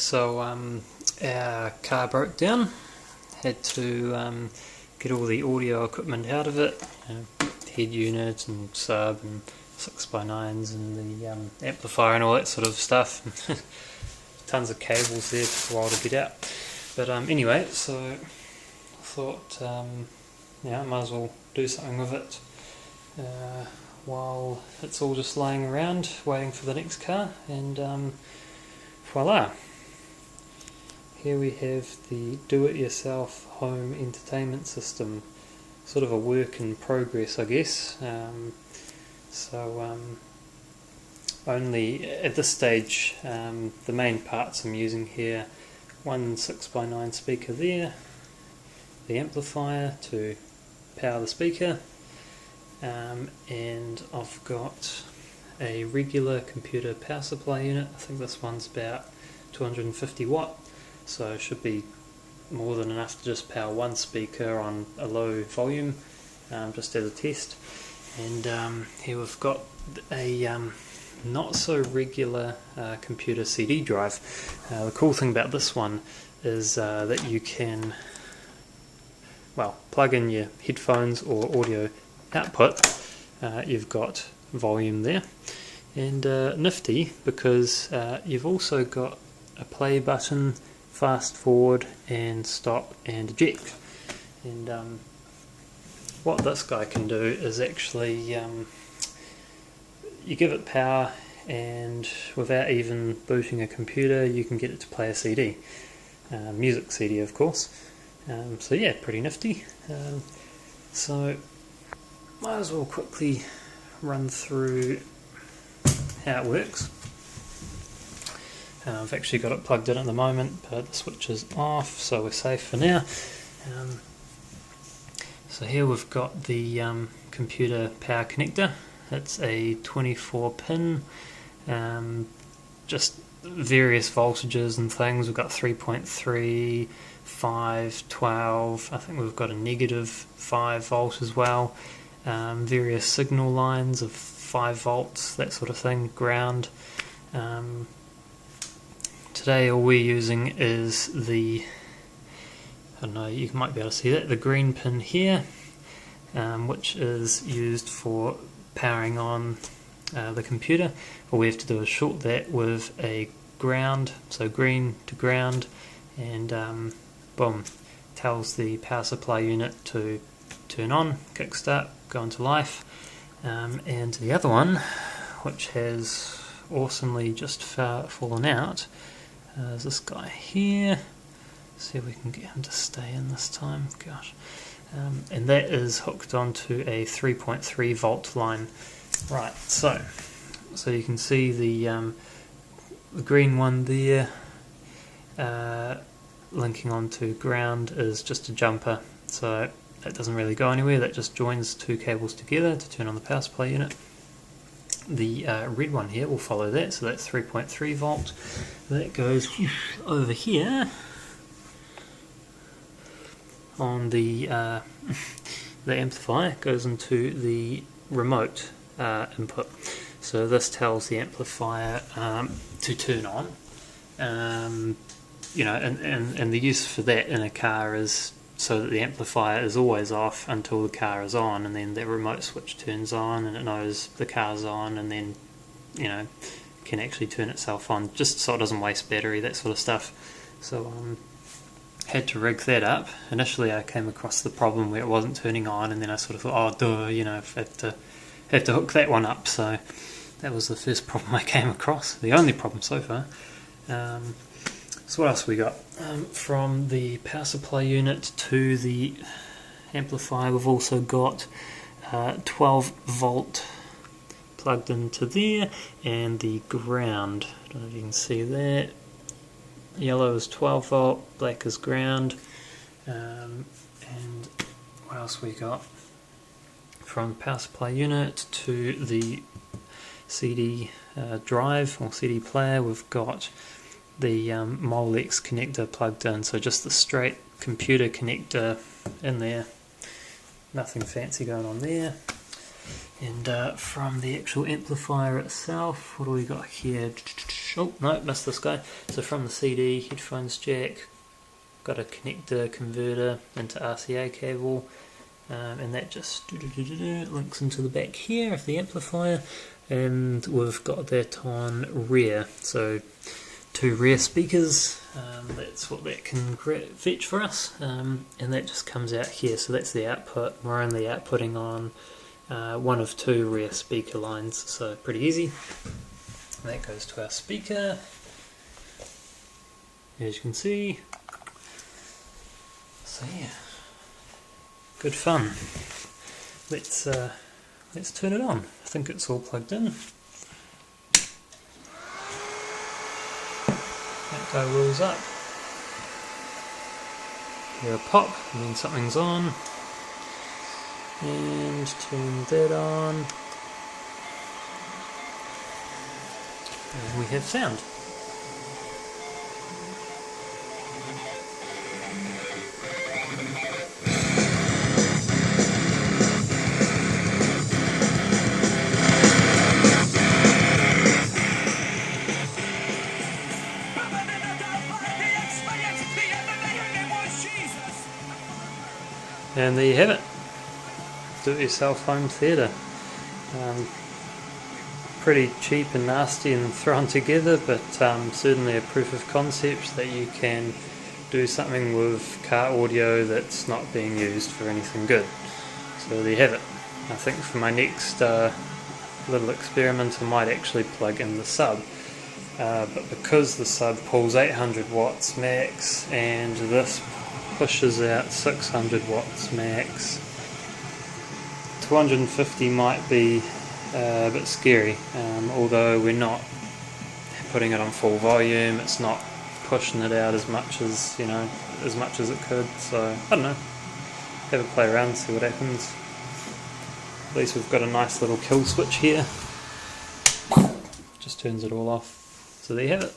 So our car broke down, had to get all the audio equipment out of it, head unit and sub and 6x9s and the amplifier and all that sort of stuff. Tons of cables there, took a while to get out. But anyway, so I thought yeah, I might as well do something with it while it's all just lying around waiting for the next car, and voila! Here we have the do-it-yourself home entertainment system, sort of a work in progress, I guess. Only at this stage, the main parts I'm using here: one 6x9 speaker there, the amplifier to power the speaker, and I've got a regular computer power supply unit. I think this one's about 250 watt, so it should be more than enough to just power one speaker on a low volume, just as a test. And here we've got a not so regular computer CD drive. The cool thing about this one is that you can, well, plug in your headphones or audio output. You've got volume there, and nifty because you've also got a play button, fast forward and stop and eject. And what this guy can do is actually you give it power, and without even booting a computer you can get it to play a CD, music CD of course. So yeah, pretty nifty. So might as well quickly run through how it works. I've actually got it plugged in at the moment, but the switch is off, so we're safe for now. So here we've got the computer power connector. It's a 24 pin, just various voltages and things. We've got 3.3, 5, 12, I think we've got a negative 5 volt as well, various signal lines of 5 volts, that sort of thing, ground. Today all we're using is the, I don't know, you might be able to see that, the green pin here, which is used for powering on the computer. All we have to do is short that with a ground, so green to ground, and boom, tells the power supply unit to turn on, kickstart, go into life. And the other one, which has awesomely just fallen out, is this guy here. See if we can get him to stay in this time. Gosh. And that is hooked onto a 3.3 volt line. Right, so you can see the green one there, linking onto ground, is just a jumper, so that doesn't really go anywhere. That just joins two cables together to turn on the power supply unit. The red one here will follow that, so that's 3.3 volt. That goes over here on the amplifier, goes into the remote input. So this tells the amplifier to turn on. You know, and the use for that in a car is so that the amplifier is always off until the car is on, and then the remote switch turns on and it knows the car's on, and then, you know, can actually turn itself on, just so it doesn't waste battery, that sort of stuff. So had to rig that up. Initially I came across the problem where it wasn't turning on, and then I sort of thought, oh duh, you know, I have to hook that one up. So that was the first problem I came across, the only problem so far. So what else we got? From the power supply unit to the amplifier, we've also got 12 volt plugged into there, and the ground. I don't know if you can see that. Yellow is 12 volt, black is ground. And what else we got? From the power supply unit to the CD drive or CD player, we've got the Molex connector plugged in, so just the straight computer connector in there, nothing fancy going on there. And from the actual amplifier itself, what do we got here? Oh no, missed this guy. So from the CD, headphones jack, got a connector converter into RCA cable, and that just links into the back here of the amplifier, and we've got that on rear, so 2 rear speakers. That's what that can fetch for us, and that just comes out here, so that's the output. We're only outputting on 1 of 2 rear speaker lines, so pretty easy. That goes to our speaker, as you can see. So yeah, good fun. Let's turn it on. I think it's all plugged in. That guy rolls up. Hear a pop, means something's on. And turn that on. And we have sound. And there you have it. Do-it-yourself home theatre. Pretty cheap and nasty and thrown together, but certainly a proof of concept that you can do something with car audio that's not being used for anything good. So there you have it. I think for my next little experiment I might actually plug in the sub. But because the sub pulls 800 watts max and this pushes out 600 watts max, 250 might be a bit scary, although we're not putting it on full volume, it's not pushing it out as much as, you know, as much as it could, so I don't know, have a play around, see what happens. At least we've got a nice little kill switch here, just turns it all off, so there you have it.